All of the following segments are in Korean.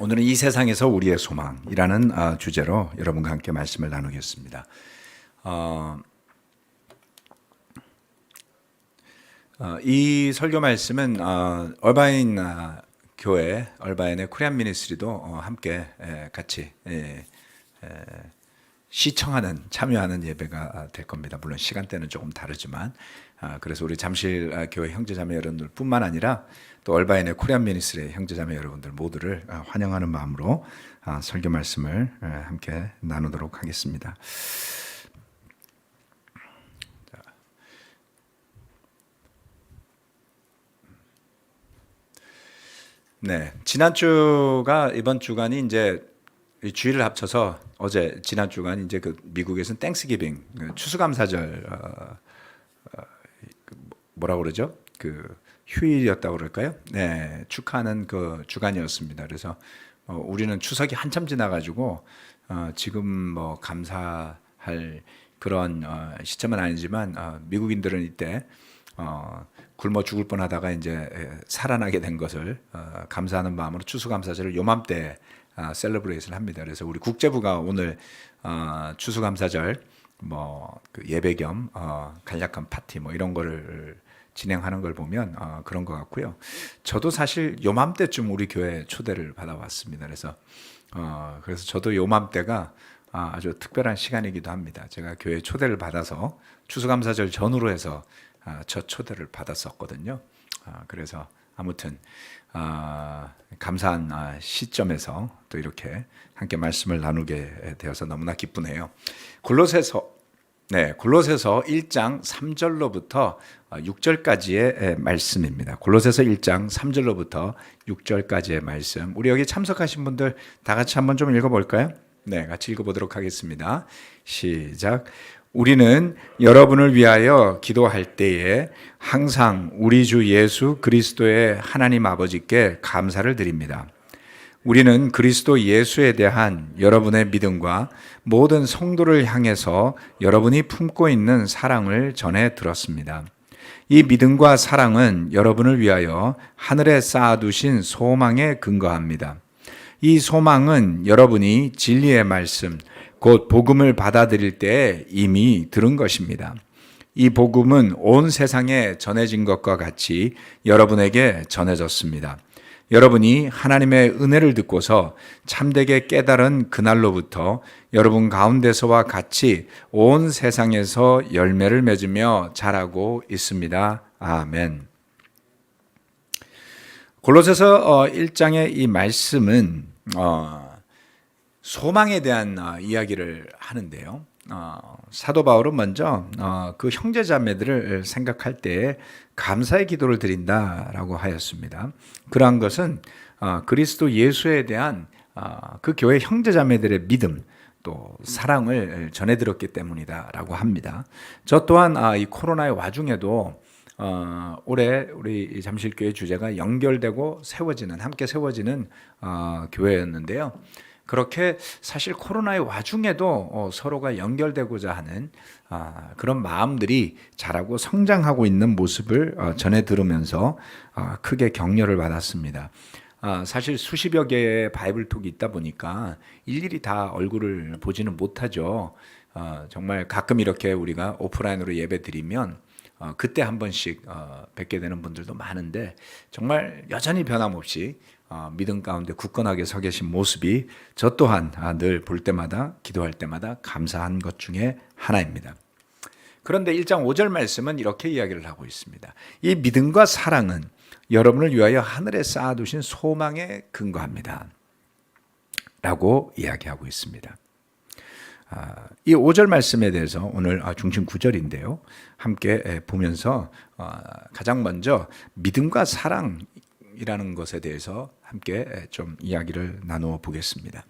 오늘은 이 세상에서 우리의 소망이라는 주제로 여러분과 함께 말씀을 나누겠습니다. 이 설교 말씀은 얼바인 교회, 얼바인의 코리안 미니스트리도 함께 같이 시청하는, 참여하는 예배가 될 겁니다. 물론 시간대는 조금 다르지만 그래서 우리 잠실 교회 형제자매 여러분들뿐만 아니라 또 얼바인의 코리안 미니스트리의 형제자매 여러분들 모두를 환영하는 마음으로 설교 말씀을 함께 나누도록 하겠습니다. 네, 지난 주가 이번 주간이 이제 주일을 합쳐서 어제 지난 주간 이제 그 미국에서는 땡스기빙 추수감사절 뭐라고 그러죠? 그 휴일이었다고 그럴까요? 네, 축하하는 그 주간이었습니다. 그래서 우리는 추석이 한참 지나가지고 지금 뭐 감사할 그런 시점은 아니지만 미국인들은 이때 굶어 죽을 뻔하다가 이제 살아나게 된 것을 감사하는 마음으로 추수감사절을 요맘때 셀러브레이션을 합니다. 그래서 우리 국제부가 오늘 추수감사절 그 예배 겸 간략한 파티 뭐 이런 거를 진행하는 걸 보면 그런 것 같고요. 저도 사실 요맘때쯤 우리 교회 초대를 받아왔습니다. 그래서 저도 요맘때가 아주 특별한 시간이기도 합니다. 제가 교회 초대를 받아서 추수감사절 전후로 해서 저 초대를 받았었거든요. 그래서 아무튼 감사한 시점에서 또 이렇게 함께 말씀을 나누게 되어서 너무나 기쁘네요. 골로새서 1장 3절로부터 6절까지의 말씀입니다. 골로새서 1장 3절로부터 6절까지의 말씀. 우리 여기 참석하신 분들 다 같이 한번 좀 읽어볼까요? 네, 같이 읽어보도록 하겠습니다. 시작. 우리는 여러분을 위하여 기도할 때에 항상 우리 주 예수 그리스도의 하나님 아버지께 감사를 드립니다. 우리는 그리스도 예수에 대한 여러분의 믿음과 모든 성도를 향해서 여러분이 품고 있는 사랑을 전해 들었습니다. 이 믿음과 사랑은 여러분을 위하여 하늘에 쌓아두신 소망에 근거합니다. 이 소망은 여러분이 진리의 말씀, 곧 복음을 받아들일 때 이미 들은 것입니다. 이 복음은 온 세상에 전해진 것과 같이 여러분에게 전해졌습니다. 여러분이 하나님의 은혜를 듣고서 참되게 깨달은 그날로부터 여러분 가운데서와 같이 온 세상에서 열매를 맺으며 자라고 있습니다. 아멘. 골로새서 1장의 이 말씀은 소망에 대한 이야기를 하는데요. 사도 바울은 먼저 그 형제자매들을 생각할 때 감사의 기도를 드린다라고 하였습니다. 그러한 것은 그리스도 예수에 대한 그 교회 형제자매들의 믿음 또 사랑을 전해들었기 때문이다라고 합니다. 저 또한 이 코로나의 와중에도 올해 우리 잠실교회 주제가 연결되고 세워지는, 함께 세워지는 교회였는데요. 그렇게 사실 코로나의 와중에도 서로가 연결되고자 하는 그런 마음들이 자라고 성장하고 있는 모습을 전해 들으면서 크게 격려를 받았습니다. 사실 수십여 개의 바이블톡이 있다 보니까 일일이 다 얼굴을 보지는 못하죠. 정말 가끔 이렇게 우리가 오프라인으로 예배 드리면 그때 한 번씩 뵙게 되는 분들도 많은데 정말 여전히 변함없이 믿음 가운데 굳건하게 서 계신 모습이 저 또한 늘 볼 때마다 기도할 때마다 감사한 것 중에 하나입니다. 그런데 1장 5절 말씀은 이렇게 이야기를 하고 있습니다. 이 믿음과 사랑은 여러분을 위하여 하늘에 쌓아두신 소망에 근거합니다. 라고 이야기하고 있습니다. 이 5절 말씀에 대해서 오늘 중심 9절인데요. 함께 보면서 가장 먼저 믿음과 사랑이라는 것에 대해서 함께 좀 이야기를 나누어 보겠습니다.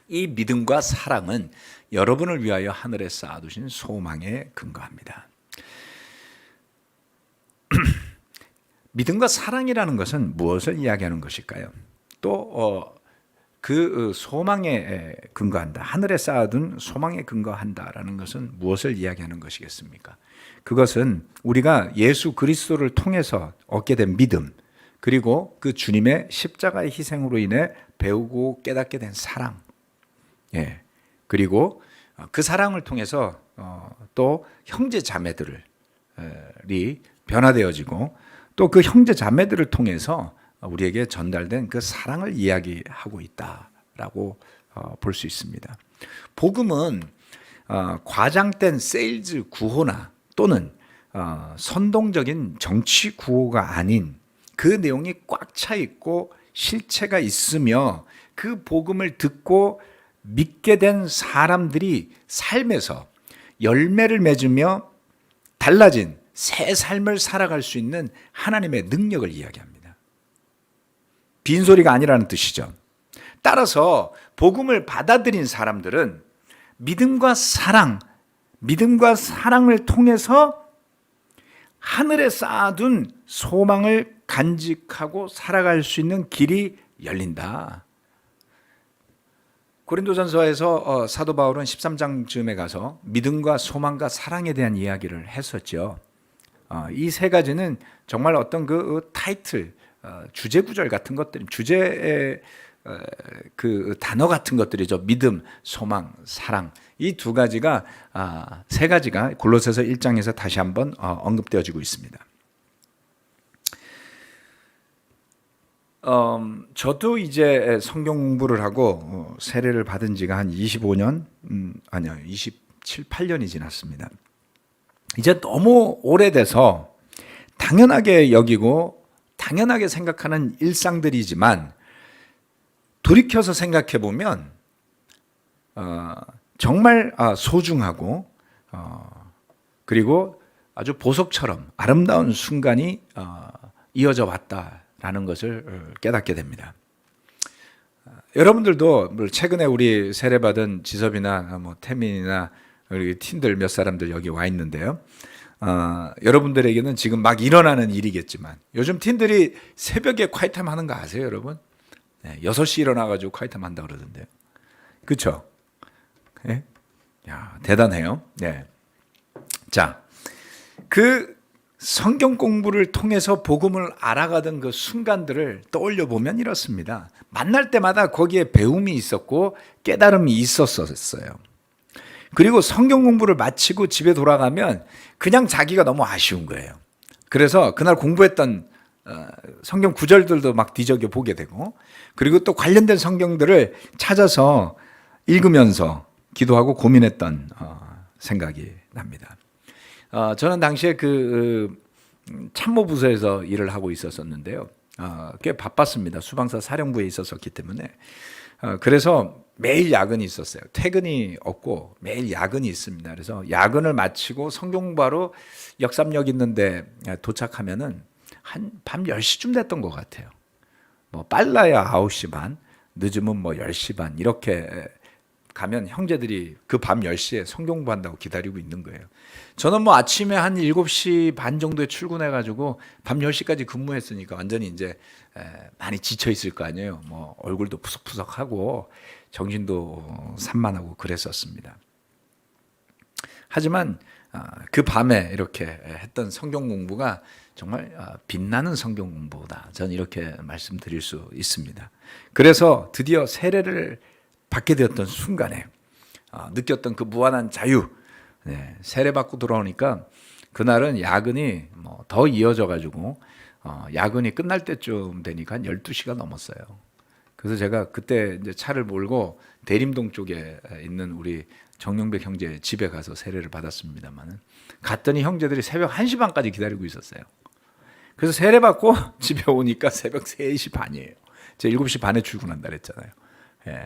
이 믿음과 사랑은 여러분을 위하여 하늘에 쌓아두신 소망에 근거합니다. 믿음과 사랑이라는 것은 무엇을 이야기하는 것일까요? 또 그 소망에 근거한다. 하늘에 쌓아둔 소망에 근거한다라는 것은 무엇을 이야기하는 것이겠습니까? 그것은 우리가 예수 그리스도를 통해서 얻게 된 믿음, 그리고 그 주님의 십자가의 희생으로 인해 배우고 깨닫게 된 사랑, 예, 그리고 그 사랑을 통해서 또 형제 자매들이 변화되어지고 또 그 형제 자매들을 통해서 우리에게 전달된 그 사랑을 이야기하고 있다라고 볼 수 있습니다. 복음은 과장된 세일즈 구호나 또는 선동적인 정치 구호가 아닌 그 내용이 꽉 차 있고 실체가 있으며 그 복음을 듣고 믿게 된 사람들이 삶에서 열매를 맺으며 달라진 새 삶을 살아갈 수 있는 하나님의 능력을 이야기합니다. 빈소리가 아니라는 뜻이죠. 따라서 복음을 받아들인 사람들은 믿음과 사랑을 통해서 하늘에 쌓아둔 소망을 간직하고 살아갈 수 있는 길이 열린다. 고린도전서에서 사도 바울은 13장쯤에 가서 믿음과 소망과 사랑에 대한 이야기를 했었죠. 이 세 가지는 정말 어떤 그 타이틀, 주제 구절 같은 것들, 주제의 그 단어 같은 것들이죠. 믿음, 소망, 사랑. 이 두 가지가, 세 가지가 골로새서 1장에서 다시 한번 언급되어지고 있습니다. 저도 이제 성경 공부를 하고 세례를 받은 지가 한 25년, 아니요, 27, 8년이 지났습니다. 이제 너무 오래돼서 당연하게 여기고 당연하게 생각하는 일상들이지만 돌이켜서 생각해 보면 정말 소중하고 그리고 아주 보석처럼 아름다운 순간이 이어져 왔다라는 것을 깨닫게 됩니다. 여러분들도 최근에 우리 세례받은 지섭이나 뭐 태민이나 우리 팀들 몇 사람들 여기 와 있는데요. 여러분들에게는 지금 막 일어나는 일이겠지만 요즘 팀들이 새벽에 콰이타임 하는 거 아세요, 여러분? 네, 6시 일어나가지고 콰이타임 한다 그러던데요. 그렇죠? 네? 야, 대단해요. 네. 자, 그 성경 공부를 통해서 복음을 알아가던 그 순간들을 떠올려 보면 이렇습니다. 만날 때마다 거기에 배움이 있었고 깨달음이 있었어요. 그리고 성경 공부를 마치고 집에 돌아가면 그냥 자기가 너무 아쉬운 거예요. 그래서 그날 공부했던 성경 구절들도 막 뒤적여 보게 되고, 그리고 또 관련된 성경들을 찾아서 읽으면서 기도하고 고민했던 생각이 납니다. 저는 당시에 그 참모부서에서 일을 하고 있었었는데요. 꽤 바빴습니다. 수방사 사령부에 있었었기 때문에. 그래서 매일 야근이 있었어요. 퇴근이 없고 매일 야근이 있습니다. 그래서 야근을 마치고 성경 공부하러 역삼역 있는데 도착하면은 한 밤 10시쯤 됐던 것 같아요. 뭐 빨라야 9시 반, 늦으면 뭐 10시 반 이렇게 가면 형제들이 그 밤 10시에 성경 공부한다고 기다리고 있는 거예요. 저는 뭐 아침에 한 7시 반 정도에 출근해가지고 밤 10시까지 근무했으니까 완전히 이제 많이 지쳐 있을 거 아니에요. 뭐 얼굴도 푸석푸석하고 정신도 산만하고 그랬었습니다. 하지만 그 밤에 이렇게 했던 성경 공부가 정말 빛나는 성경 공부다. 저는 이렇게 말씀드릴 수 있습니다. 그래서 드디어 세례를 받게 되었던 순간에 느꼈던 그 무한한 자유, 세례받고 돌아오니까 그날은 야근이 뭐 더 이어져 가지고 야근이 끝날 때쯤 되니까 한 12시가 넘었어요. 그래서 제가 그때 이제 차를 몰고 대림동 쪽에 있는 우리 정용백 형제 집에 가서 세례를 받았습니다만은 갔더니 형제들이 새벽 1시 반까지 기다리고 있었어요. 그래서 세례받고 집에 오니까 새벽 3시 반이에요. 제가 7시 반에 출근한다 그랬잖아요.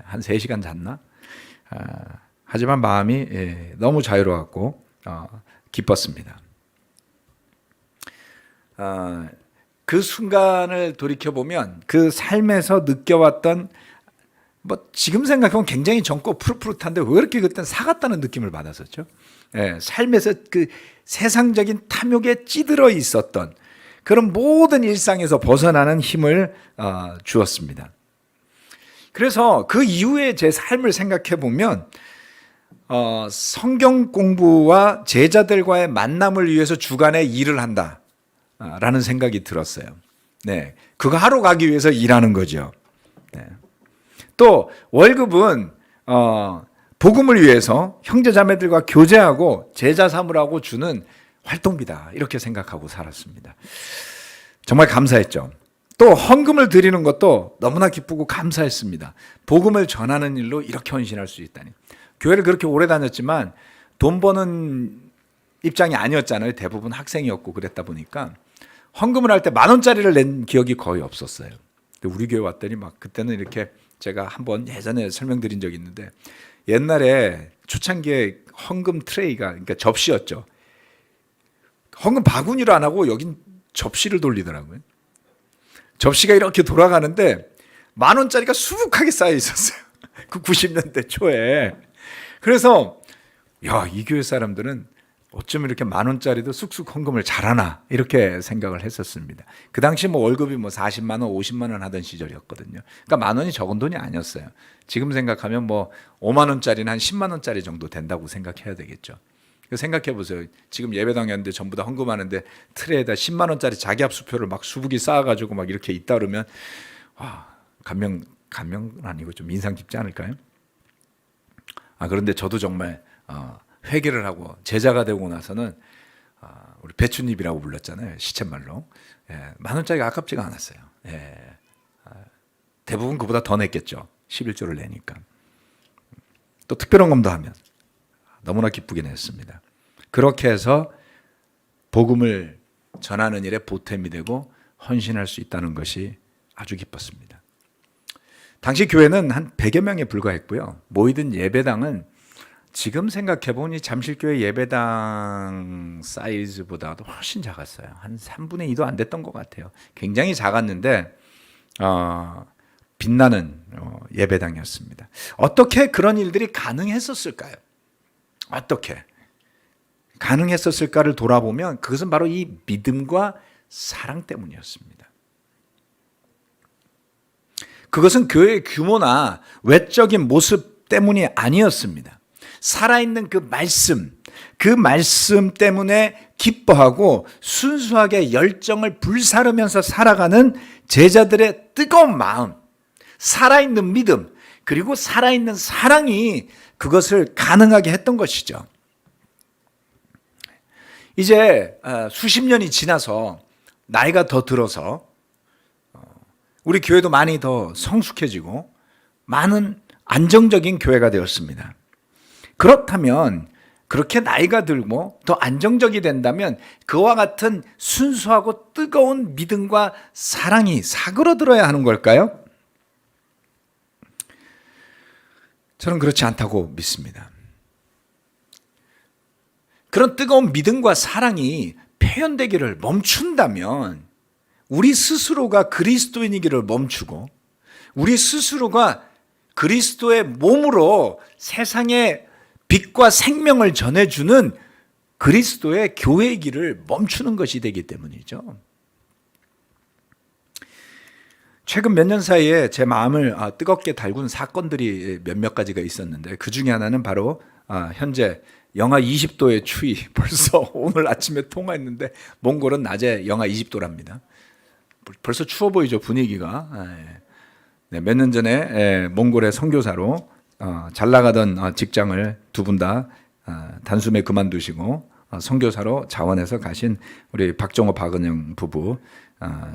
한 3시간 잤나? 하지만 마음이 너무 자유로웠고 기뻤습니다. 그 순간을 돌이켜보면 그 삶에서 느껴왔던 뭐 지금 생각하면 굉장히 젊고 푸릇푸릇한데 왜 이렇게 그때는 사갔다는 느낌을 받았었죠. 삶에서 그 세상적인 탐욕에 찌들어 있었던 그런 모든 일상에서 벗어나는 힘을 주었습니다. 그래서 그 이후에 제 삶을 생각해 보면 성경 공부와 제자들과의 만남을 위해서 주간에 일을 한다라는 생각이 들었어요. 네, 그거 하러 가기 위해서 일하는 거죠. 네. 또 월급은 복음을 위해서 형제자매들과 교제하고 제자 삼으라고 주는 활동비다, 이렇게 생각하고 살았습니다. 정말 감사했죠. 또 헌금을 드리는 것도 너무나 기쁘고 감사했습니다. 복음을 전하는 일로 이렇게 헌신할 수 있다니. 교회를 그렇게 오래 다녔지만 돈 버는 입장이 아니었잖아요. 대부분 학생이었고 그랬다 보니까 헌금을 할 때 10,000원짜리를 낸 기억이 거의 없었어요. 근데 우리 교회 왔더니 막 그때는 이렇게, 제가 한번 예전에 설명드린 적이 있는데, 옛날에 초창기에 헌금 트레이가, 그러니까 접시였죠. 헌금 바구니로 안 하고 여긴 접시를 돌리더라고요. 접시가 이렇게 돌아가는데 10,000원짜리가 수북하게 쌓여 있었어요. 그 90년대 초에. 그래서 야, 이 교회 사람들은 어쩜 이렇게 10,000원짜리도 쑥쑥 헌금을 잘하나, 이렇게 생각을 했었습니다. 그 당시 뭐 월급이 뭐 40만 원, 50만 원 하던 시절이었거든요. 그러니까 10,000원이 적은 돈이 아니었어요. 지금 생각하면 뭐 5만 원짜리는 한 10만 원짜리 정도 된다고 생각해야 되겠죠. 생각해 보세요. 지금 예배당에 왔는데 전부 다 헌금하는데 트레에다 10만 원짜리 자기 합수표를 막 수북이 쌓아가지고 막 이렇게 있다 그러면, 와, 감명은 아니고 좀 인상 깊지 않을까요? 그런데 저도 정말 회개를 하고 제자가 되고 나서는 우리 배추잎이라고 불렀잖아요, 시쳇말로. 10,000원짜리가 아깝지가 않았어요. 대부분 그보다 더 냈겠죠, 11조를 내니까. 또 특별한 검도 하면 너무나 기쁘게 냈습니다. 그렇게 해서 복음을 전하는 일에 보탬이 되고 헌신할 수 있다는 것이 아주 기뻤습니다. 당시 교회는 한 100여 명에 불과했고요. 모이던 예배당은 지금 생각해보니 잠실교회 예배당 사이즈보다도 훨씬 작았어요. 한 3분의 2도 안 됐던 것 같아요. 굉장히 작았는데 빛나는 예배당이었습니다. 어떻게 그런 일들이 가능했었을까요? 어떻게 가능했었을까를 돌아보면 그것은 바로 이 믿음과 사랑 때문이었습니다. 그것은 교회의 규모나 외적인 모습 때문이 아니었습니다. 살아있는 그 말씀 때문에 기뻐하고 순수하게 열정을 불사르면서 살아가는 제자들의 뜨거운 마음, 살아있는 믿음, 그리고 살아있는 사랑이 그것을 가능하게 했던 것이죠. 이제 수십 년이 지나서 나이가 더 들어서 우리 교회도 많이 더 성숙해지고 많은 안정적인 교회가 되었습니다. 그렇다면, 그렇게 나이가 들고 더 안정적이 된다면 그와 같은 순수하고 뜨거운 믿음과 사랑이 사그러들어야 하는 걸까요? 저는 그렇지 않다고 믿습니다. 그런 뜨거운 믿음과 사랑이 표현되기를 멈춘다면 우리 스스로가 그리스도인이기를 멈추고 우리 스스로가 그리스도의 몸으로 세상에 빛과 생명을 전해주는 그리스도의 교회이기를 멈추는 것이 되기 때문이죠. 최근 몇 년 사이에 제 마음을 뜨겁게 달군 사건들이 몇몇 가지가 있었는데, 그 중에 하나는 바로 현재 영하 20도의 추위. 벌써 오늘 아침에 통화했는데 몽골은 낮에 영하 20도랍니다. 벌써 추워 보이죠, 분위기가. 몇 년 전에 몽골의 선교사로 잘 나가던 직장을 두 분 다 단숨에 그만두시고 선교사로 자원해서 가신 우리 박정호 박은영 부부,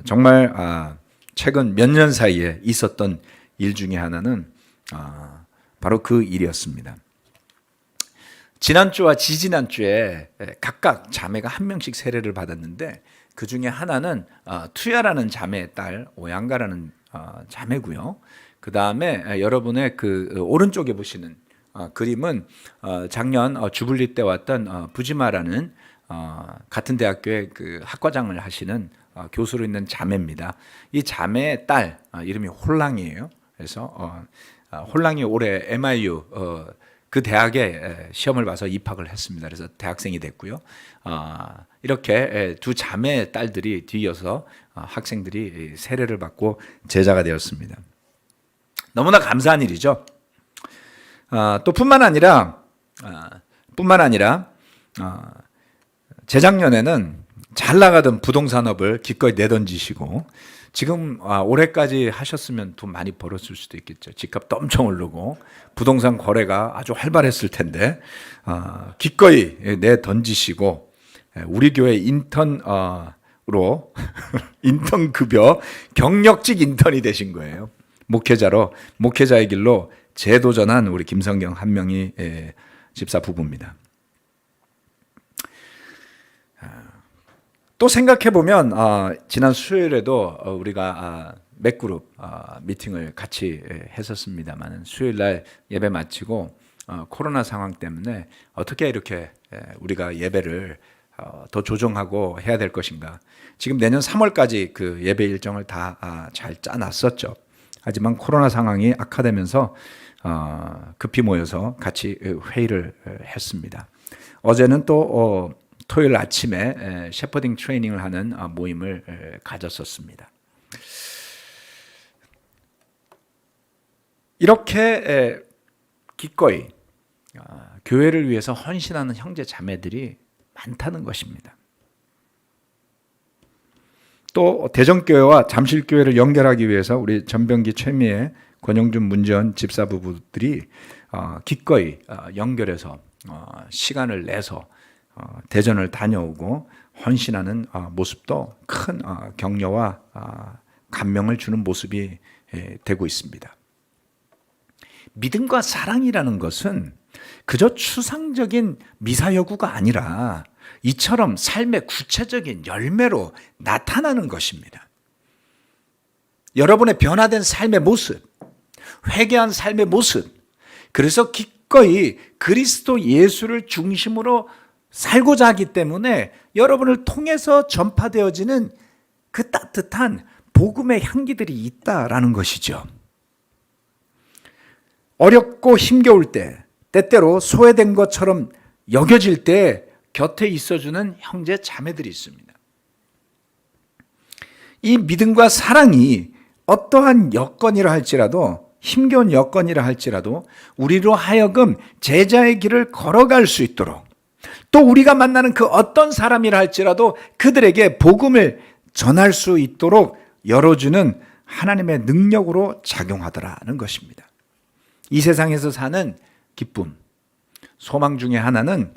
정말 최근 몇 년 사이에 있었던 일 중에 하나는 바로 그 일이었습니다. 지난주와 지지난주에 각각 자매가 한 명씩 세례를 받았는데, 그 중에 하나는 투야라는 자매의 딸 오양가라는 자매고요. 그 다음에 여러분의 그 오른쪽에 보시는 그림은 작년 주불리 때 왔던 부지마라는 같은 대학교에 그 학과장을 하시는 교수로 있는 자매입니다. 이 자매의 딸 이름이 홀랑이에요. 그래서 홀랑이 올해 MIU 그 대학에 시험을 봐서 입학을 했습니다. 그래서 대학생이 됐고요. 이렇게 두 자매의 딸들이 뒤이어서 학생들이 세례를 받고 제자가 되었습니다. 너무나 감사한 일이죠. 또 뿐만 아니라 재작년에는 잘 나가던 부동산업을 기꺼이 내던지시고 지금 올해까지 하셨으면 돈 많이 벌었을 수도 있겠죠. 집값도 엄청 오르고 부동산 거래가 아주 활발했을 텐데 기꺼이 내 던지시고 우리 교회 인턴으로 인턴 급여 경력직 인턴이 되신 거예요. 목회자의 길로 재도전한 우리 김성경 한 명이 집사 부부입니다. 또 생각해 보면 지난 수요일에도 우리가 맥그룹 미팅을 같이 했었습니다만 수요일 날 예배 마치고 코로나 상황 때문에 어떻게 이렇게 우리가 예배를 더 조정하고 해야 될 것인가. 지금 내년 3월까지 그 예배 일정을 다 잘 짜놨었죠. 하지만 코로나 상황이 악화되면서 급히 모여서 같이 회의를 했습니다. 어제는 또 토요일 아침에 셰퍼딩 트레이닝을 하는 모임을 가졌었습니다. 이렇게 기꺼이 교회를 위해서 헌신하는 형제 자매들이 많다는 것입니다. 또 대전교회와 잠실교회를 연결하기 위해서 우리 전병기 최미애, 권영준, 문지연 집사 부부들이 기꺼이 연결해서 시간을 내서 대전을 다녀오고 헌신하는 모습도 큰 격려와 감명을 주는 모습이 되고 있습니다. 믿음과 사랑이라는 것은 그저 추상적인 미사여구가 아니라 이처럼 삶의 구체적인 열매로 나타나는 것입니다. 여러분의 변화된 삶의 모습, 회개한 삶의 모습, 그래서 기꺼이 그리스도 예수를 중심으로 살고자 하기 때문에 여러분을 통해서 전파되어지는 그 따뜻한 복음의 향기들이 있다라는 것이죠. 어렵고 힘겨울 때, 때때로 소외된 것처럼 여겨질 때 곁에 있어주는 형제 자매들이 있습니다. 이 믿음과 사랑이 어떠한 여건이라 할지라도, 힘겨운 여건이라 할지라도 우리로 하여금 제자의 길을 걸어갈 수 있도록, 또 우리가 만나는 그 어떤 사람이라 할지라도 그들에게 복음을 전할 수 있도록 열어주는 하나님의 능력으로 작용하더라는 것입니다. 이 세상에서 사는 기쁨, 소망 중에 하나는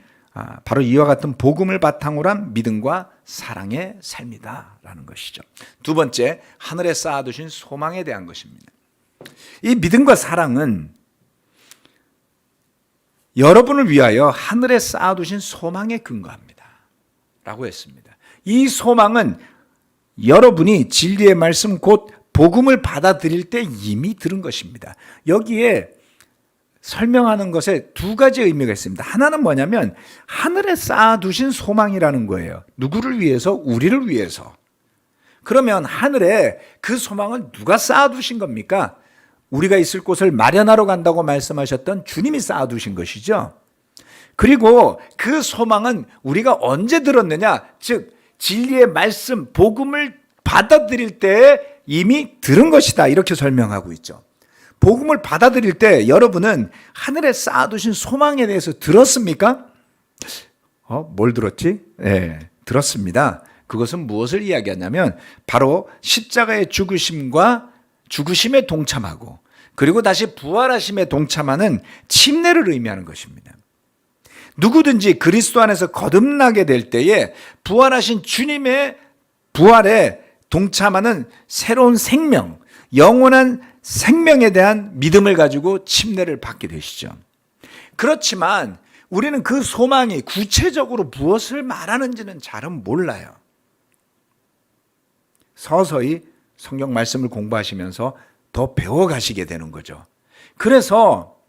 바로 이와 같은 복음을 바탕으로 한 믿음과 사랑의 삶이다라는 것이죠. 두 번째, 하늘에 쌓아두신 소망에 대한 것입니다. 이 믿음과 사랑은 여러분을 위하여 하늘에 쌓아두신 소망에 근거합니다 라고 했습니다. 이 소망은 여러분이 진리의 말씀 곧 복음을 받아들일 때 이미 들은 것입니다. 여기에 설명하는 것에 두 가지 의미가 있습니다. 하나는 뭐냐면 하늘에 쌓아두신 소망이라는 거예요. 누구를 위해서? 우리를 위해서. 그러면 하늘에 그 소망을 누가 쌓아두신 겁니까? 우리가 있을 곳을 마련하러 간다고 말씀하셨던 주님이 쌓아두신 것이죠. 그리고 그 소망은 우리가 언제 들었느냐? 즉 진리의 말씀, 복음을 받아들일 때 이미 들은 것이다. 이렇게 설명하고 있죠. 복음을 받아들일 때 여러분은 하늘에 쌓아두신 소망에 대해서 들었습니까? 뭘 들었지? 네, 들었습니다. 그것은 무엇을 이야기하냐면 바로 십자가의 죽으심에 동참하고 그리고 다시 부활하심에 동참하는 침례를 의미하는 것입니다. 누구든지 그리스도 안에서 거듭나게 될 때에 부활하신 주님의 부활에 동참하는 새로운 생명, 영원한 생명에 대한 믿음을 가지고 침례를 받게 되시죠. 그렇지만 우리는 그 소망이 구체적으로 무엇을 말하는지는 잘은 몰라요. 서서히 성경 말씀을 공부하시면서 더 배워가시게 되는 거죠. 그래서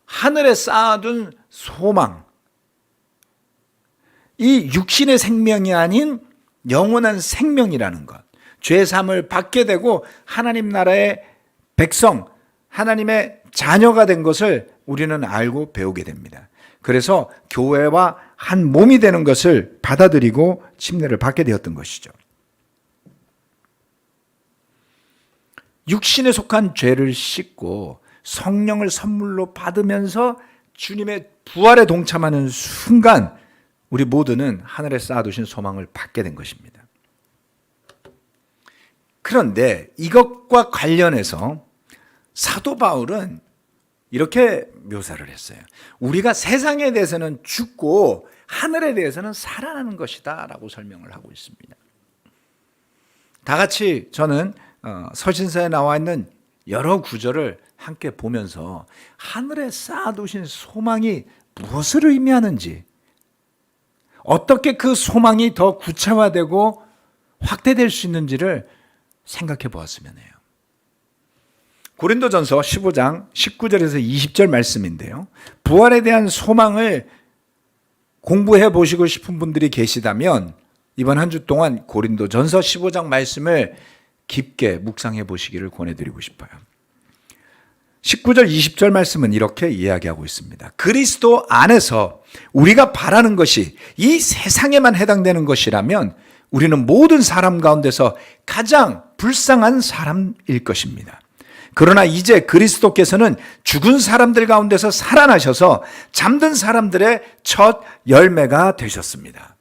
하늘에 쌓아둔 소망, 이 육신의 생명이 아닌 영원한 생명이라는 것, 죄사함을 받게 되고 하나님 나라의 백성, 하나님의 자녀가 된 것을 우리는 알고 배우게 됩니다. 그래서 교회와 한 몸이 되는 것을 받아들이고 침례를 받게 되었던 것이죠. 육신에 속한 죄를 씻고 성령을 선물로 받으면서 주님의 부활에 동참하는 순간 우리 모두는 하늘에 쌓아두신 소망을 받게 된 것입니다. 그런데 이것과 관련해서 사도 바울은 이렇게 묘사를 했어요. 우리가 세상에 대해서는 죽고 하늘에 대해서는 살아나는 것이다 라고 설명을 하고 있습니다. 다 같이 저는 서신서에 나와 있는 여러 구절을 함께 보면서 하늘에 쌓아두신 소망이 무엇을 의미하는지, 어떻게 그 소망이 더 구체화되고 확대될 수 있는지를 생각해 보았으면 해요. 고린도전서 15장 19절에서 20절 말씀인데요. 부활에 대한 소망을 공부해 보시고 싶은 분들이 계시다면 이번 한 주 동안 고린도전서 15장 말씀을 깊게 묵상해 보시기를 권해드리고 싶어요. 19절 20절 말씀은 이렇게 이야기하고 있습니다. 그리스도 안에서 우리가 바라는 것이 이 세상에만 해당되는 것이라면 우리는 모든 사람 가운데서 가장 불쌍한 사람일 것입니다. 그러나 이제 그리스도께서는 죽은 사람들 가운데서 살아나셔서 잠든 사람들의 첫 열매가 되셨습니다.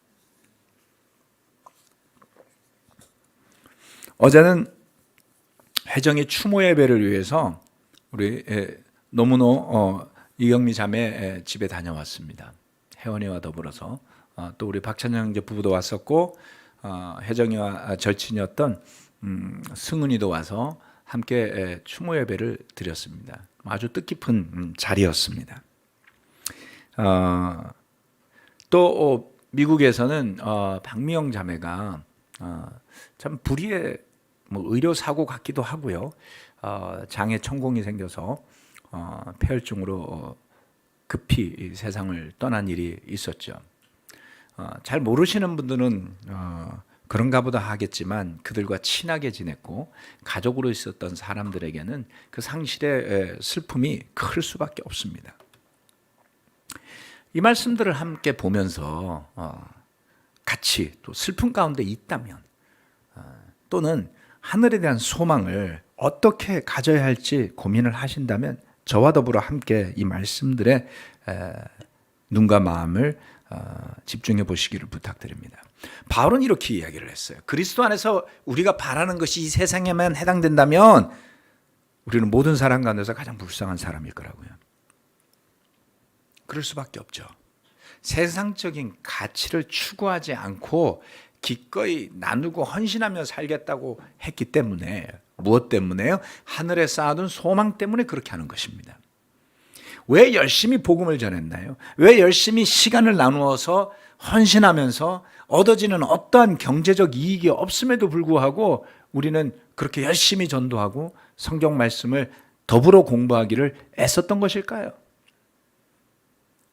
어제는 회정의 추모 예배를 위해서 우리 노무노 이경미 자매 집에 다녀왔습니다. 혜원이와 더불어서 또 우리 박찬영 형제 부부도 왔었고 혜정이와 절친이었던 승은이도 와서 함께 추모 예배를 드렸습니다. 아주 뜻깊은 자리였습니다. 또 미국에서는 박미영 자매가 참 불의의 의료 사고 같기도 하고요. 장에 천공이 생겨서 폐혈증으로 급히 세상을 떠난 일이 있었죠. 잘 모르시는 분들은 그런가 보다 하겠지만 그들과 친하게 지냈고 가족으로 있었던 사람들에게는 그 상실의 슬픔이 클 수밖에 없습니다. 이 말씀들을 함께 보면서 같이 또 슬픔 가운데 있다면 또는 하늘에 대한 소망을 어떻게 가져야 할지 고민을 하신다면 저와 더불어 함께 이 말씀들에 눈과 마음을 집중해 보시기를 부탁드립니다. 바울은 이렇게 이야기를 했어요. 그리스도 안에서 우리가 바라는 것이 이 세상에만 해당된다면 우리는 모든 사람 가운데서 가장 불쌍한 사람일 거라고요. 그럴 수밖에 없죠. 세상적인 가치를 추구하지 않고 기꺼이 나누고 헌신하며 살겠다고 했기 때문에, 무엇 때문에요? 하늘에 쌓아둔 소망 때문에 그렇게 하는 것입니다. 왜 열심히 복음을 전했나요? 왜 열심히 시간을 나누어서 헌신하면서 얻어지는 어떠한 경제적 이익이 없음에도 불구하고 우리는 그렇게 열심히 전도하고 성경 말씀을 더불어 공부하기를 애썼던 것일까요?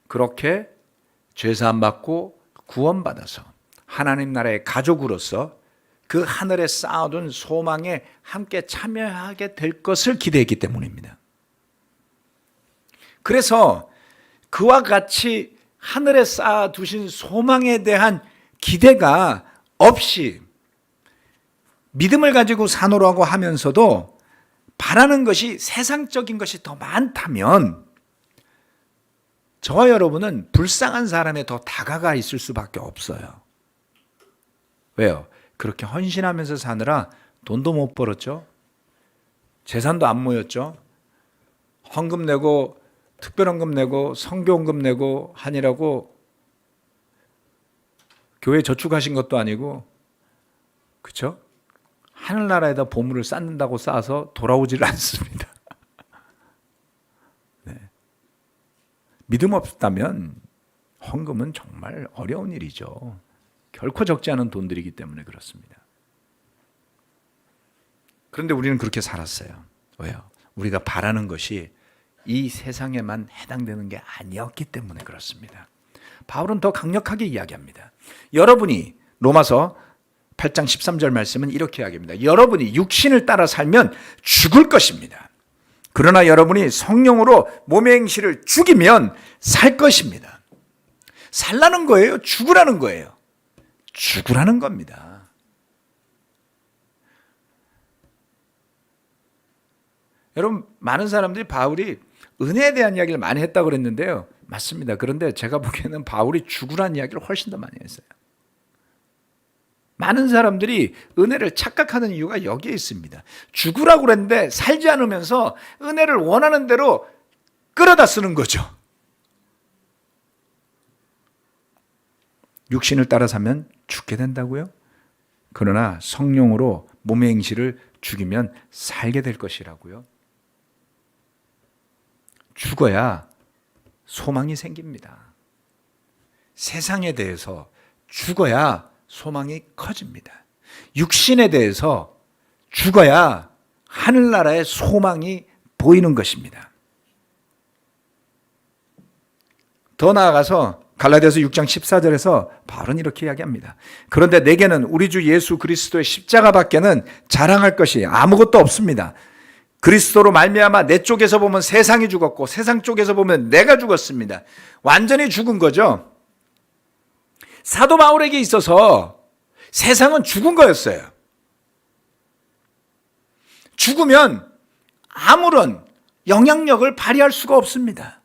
그렇게 죄사함 받고 구원받아서 하나님 나라의 가족으로서 그 하늘에 쌓아둔 소망에 함께 참여하게 될 것을 기대했기 때문입니다. 그래서 그와 같이 하늘에 쌓아두신 소망에 대한 기대가 없이 믿음을 가지고 사노라고 하면서도 바라는 것이 세상적인 것이 더 많다면 저와 여러분은 불쌍한 사람에 더 다가가 있을 수밖에 없어요. 왜요? 그렇게 헌신하면서 사느라 돈도 못 벌었죠. 재산도 안 모였죠. 헌금 내고 특별헌금 내고 선교헌금 내고 하니라고 교회 저축하신 것도 아니고, 그렇죠? 하늘나라에다 보물을 쌓는다고 쌓아서 돌아오질 않습니다. 네. 믿음 없다면 헌금은 정말 어려운 일이죠. 결코 적지 않은 돈들이기 때문에 그렇습니다. 그런데 우리는 그렇게 살았어요. 왜요? 우리가 바라는 것이 이 세상에만 해당되는 게 아니었기 때문에 그렇습니다. 바울은 더 강력하게 이야기합니다. 여러분이 로마서 8장 13절 말씀은 이렇게 이야기합니다. 여러분이 육신을 따라 살면 죽을 것입니다. 그러나 여러분이 성령으로 몸의 행실을 죽이면 살 것입니다. 살라는 거예요? 죽으라는 거예요? 죽으라는 겁니다. 여러분, 많은 사람들이 바울이 은혜에 대한 이야기를 많이 했다고 그랬는데요. 맞습니다. 그런데 제가 보기에는 바울이 죽으라는 이야기를 훨씬 더 많이 했어요. 많은 사람들이 은혜를 착각하는 이유가 여기에 있습니다. 죽으라고 그랬는데 살지 않으면서 은혜를 원하는 대로 끌어다 쓰는 거죠. 육신을 따라 사면 죽게 된다고요? 그러나 성령으로 몸의 행실을 죽이면 살게 될 것이라고요. 죽어야 소망이 생깁니다. 세상에 대해서 죽어야 소망이 커집니다. 육신에 대해서 죽어야 하늘나라의 소망이 보이는 것입니다. 더 나아가서 갈라디아서 6장 14절에서 바울은 이렇게 이야기합니다. 그런데 내게는 우리 주 예수 그리스도의 십자가밖에는 자랑할 것이 아무것도 없습니다. 그리스도로 말미암아 내 쪽에서 보면 세상이 죽었고 세상 쪽에서 보면 내가 죽었습니다. 완전히 죽은 거죠. 사도 바울에게 있어서 세상은 죽은 거였어요. 죽으면 아무런 영향력을 발휘할 수가 없습니다.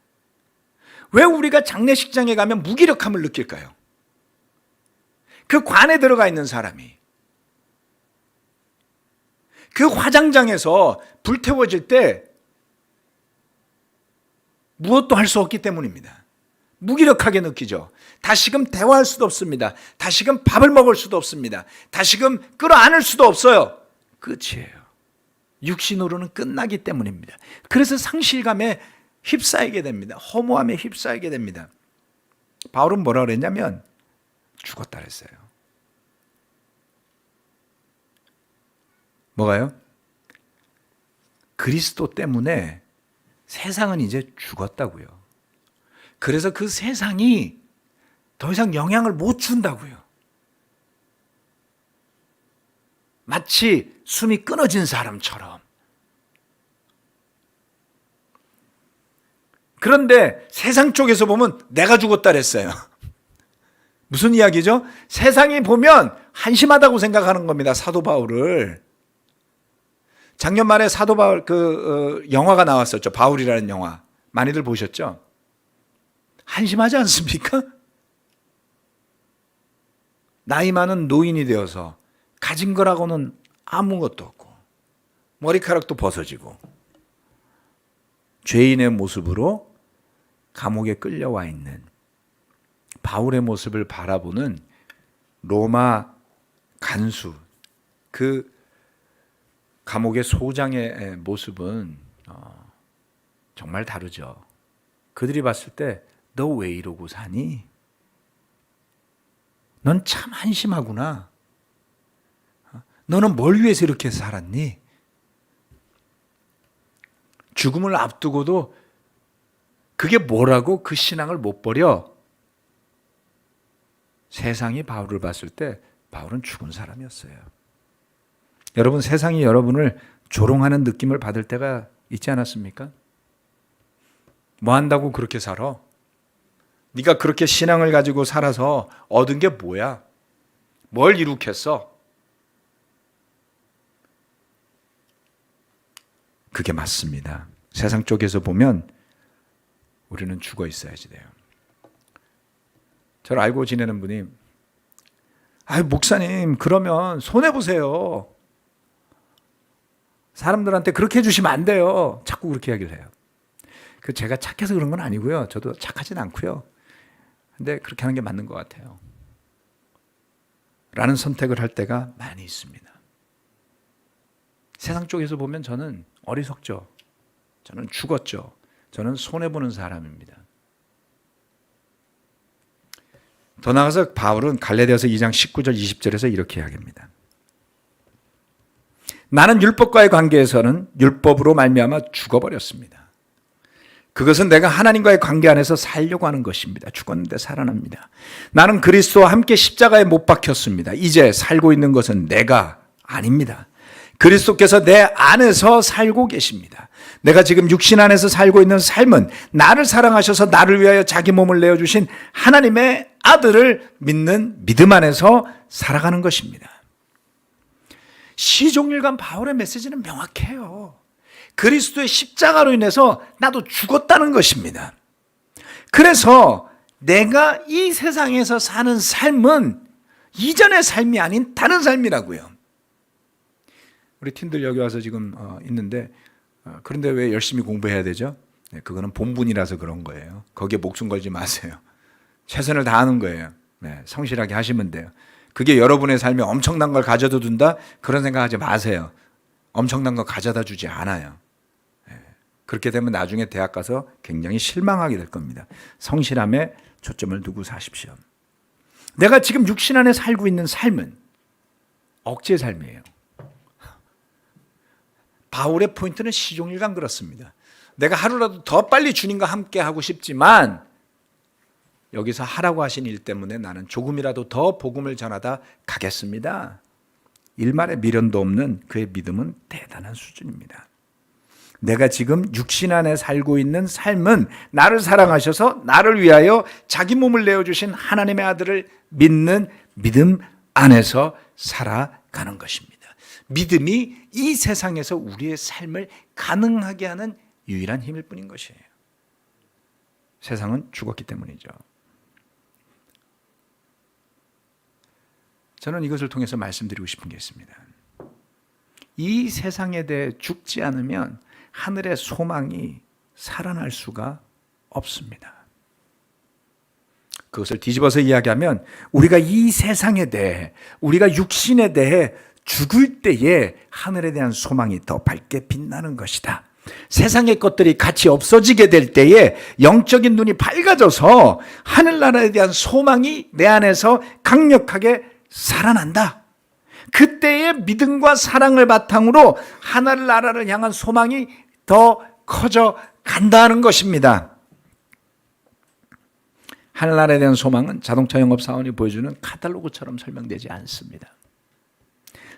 왜 우리가 장례식장에 가면 무기력함을 느낄까요? 그 관에 들어가 있는 사람이 그 화장장에서 불태워질 때 무엇도 할 수 없기 때문입니다. 무기력하게 느끼죠. 다시금 대화할 수도 없습니다. 다시금 밥을 먹을 수도 없습니다. 다시금 끌어안을 수도 없어요. 끝이에요. 육신으로는 끝나기 때문입니다. 그래서 상실감에 휩싸이게 됩니다. 허무함에 휩싸이게 됩니다. 바울은 뭐라 그랬냐면 죽었다 그랬어요. 뭐가요? 그리스도 때문에 세상은 이제 죽었다고요. 그래서 그 세상이 더 이상 영향을 못 준다고요. 마치 숨이 끊어진 사람처럼. 그런데 세상 쪽에서 보면 내가 죽었다 그랬어요. 무슨 이야기죠? 세상이 보면 한심하다고 생각하는 겁니다. 사도 바울을. 작년 말에 사도 바울 영화가 나왔었죠. 바울이라는 영화. 많이들 보셨죠? 한심하지 않습니까? 나이 많은 노인이 되어서 가진 거라고는 아무것도 없고 머리카락도 벗어지고 죄인의 모습으로 감옥에 끌려와 있는 바울의 모습을 바라보는 로마 간수, 그 감옥의 소장의 모습은 정말 다르죠. 그들이 봤을 때 너 왜 이러고 사니? 넌 참 한심하구나. 너는 뭘 위해서 이렇게 살았니? 죽음을 앞두고도 그게 뭐라고 그 신앙을 못 버려? 세상이 바울을 봤을 때 바울은 죽은 사람이었어요. 여러분, 세상이 여러분을 조롱하는 느낌을 받을 때가 있지 않았습니까? 뭐 한다고 그렇게 살아? 네가 그렇게 신앙을 가지고 살아서 얻은 게 뭐야? 뭘 이룩했어? 그게 맞습니다. 세상 쪽에서 보면 우리는 죽어 있어야지 돼요. 저를 알고 지내는 분이 목사님 그러면 손해보세요. 사람들한테 그렇게 해주시면 안 돼요. 자꾸 그렇게 이야기를 해요. 그 제가 착해서 그런 건 아니고요. 저도 착하진 않고요. 근데 그렇게 하는 게 맞는 것 같아요. 라는 선택을 할 때가 많이 있습니다. 세상 쪽에서 보면 저는 어리석죠. 저는 죽었죠. 저는 손해보는 사람입니다. 더 나아가서 바울은 갈라디아서 2장 19절 20절에서 이렇게 이야기합니다. 나는 율법과의 관계에서는 율법으로 말미암아 죽어버렸습니다. 그것은 내가 하나님과의 관계 안에서 살려고 하는 것입니다. 죽었는데 살아납니다. 나는 그리스도와 함께 십자가에 못 박혔습니다. 이제 살고 있는 것은 내가 아닙니다. 그리스도께서 내 안에서 살고 계십니다. 내가 지금 육신 안에서 살고 있는 삶은 나를 사랑하셔서 나를 위하여 자기 몸을 내어주신 하나님의 아들을 믿는 믿음 안에서 살아가는 것입니다. 시종일관 바울의 메시지는 명확해요. 그리스도의 십자가로 인해서 나도 죽었다는 것입니다. 그래서 내가 이 세상에서 사는 삶은 이전의 삶이 아닌 다른 삶이라고요. 우리 팀들 여기 와서 지금 있는데 그런데 왜 열심히 공부해야 되죠? 네, 그거는 본분이라서 그런 거예요. 거기에 목숨 걸지 마세요. 최선을 다하는 거예요. 네, 성실하게 하시면 돼요. 그게 여러분의 삶에 엄청난 걸 가져다 준다? 그런 생각하지 마세요. 엄청난 거 가져다 주지 않아요. 네, 그렇게 되면 나중에 대학 가서 굉장히 실망하게 될 겁니다. 성실함에 초점을 두고 사십시오. 내가 지금 육신 안에 살고 있는 삶은 억지의 삶이에요. 바울의 포인트는 시종일관 그렇습니다. 내가 하루라도 더 빨리 주님과 함께 하고 싶지만 여기서 하라고 하신 일 때문에 나는 조금이라도 더 복음을 전하다 가겠습니다. 일말의 미련도 없는 그의 믿음은 대단한 수준입니다. 내가 지금 육신 안에 살고 있는 삶은 나를 사랑하셔서 나를 위하여 자기 몸을 내어주신 하나님의 아들을 믿는 믿음 안에서 살아가는 것입니다. 믿음이 이 세상에서 우리의 삶을 가능하게 하는 유일한 힘일 뿐인 것이에요. 세상은 죽었기 때문이죠. 저는 이것을 통해서 말씀드리고 싶은 게 있습니다. 이 세상에 대해 죽지 않으면 하늘의 소망이 살아날 수가 없습니다. 그것을 뒤집어서 이야기하면 우리가 이 세상에 대해, 우리가 육신에 대해 죽을 때에 하늘에 대한 소망이 더 밝게 빛나는 것이다. 세상의 것들이 같이 없어지게 될 때에 영적인 눈이 밝아져서 하늘나라에 대한 소망이 내 안에서 강력하게 살아난다. 그때의 믿음과 사랑을 바탕으로 하늘나라를 향한 소망이 더 커져 간다는 것입니다. 하늘나라에 대한 소망은 자동차 영업사원이 보여주는 카탈로그처럼 설명되지 않습니다.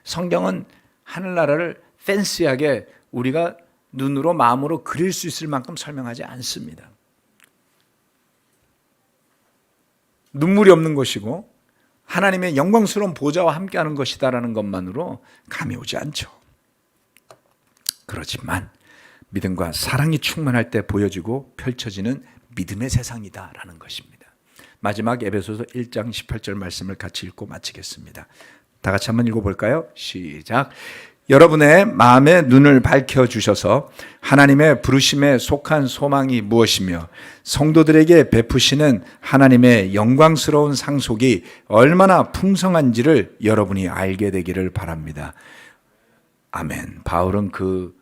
성경은 하늘나라를 팬시하게 우리가 눈으로 마음으로 그릴 수 있을 만큼 설명하지 않습니다. 눈물이 없는 것이고 하나님의 영광스러운 보좌와 함께하는 것이다라는 것만으로 감이 오지 않죠. 그렇지만 믿음과 사랑이 충만할 때 보여지고 펼쳐지는 믿음의 세상이다라는 것입니다. 마지막 에베소서 1장 18절 말씀을 같이 읽고 마치겠습니다. 다 같이 한번 읽어볼까요? 시작. 여러분의 마음의 눈을 밝혀주셔서 하나님의 부르심에 속한 소망이 무엇이며 성도들에게 베푸시는 하나님의 영광스러운 상속이 얼마나 풍성한지를 여러분이 알게 되기를 바랍니다. 아멘. 바울은 그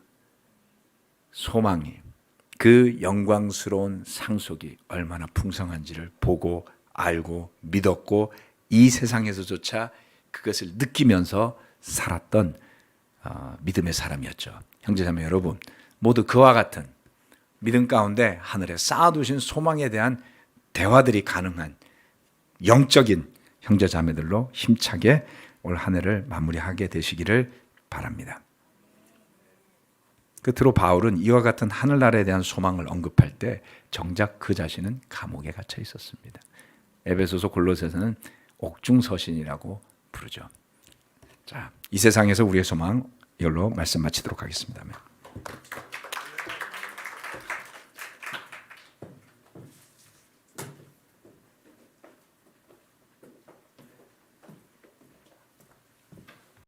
소망이, 그 영광스러운 상속이 얼마나 풍성한지를 보고 알고 믿었고 이 세상에서조차 그것을 느끼면서 살았던 믿음의 사람이었죠. 형제자매 여러분, 모두 그와 같은 믿음 가운데 하늘에 쌓아두신 소망에 대한 대화들이 가능한 영적인 형제자매들로 힘차게 올 한 해를 마무리하게 되시기를 바랍니다. 끝으로 바울은 이와 같은 하늘나라에 대한 소망을 언급할 때 정작 그 자신은 감옥에 갇혀 있었습니다. 에베소서 골로새서는 옥중서신이라고 부르죠. 자, 이 세상에서 우리의 소망 이걸로 말씀 마치도록 하겠습니다.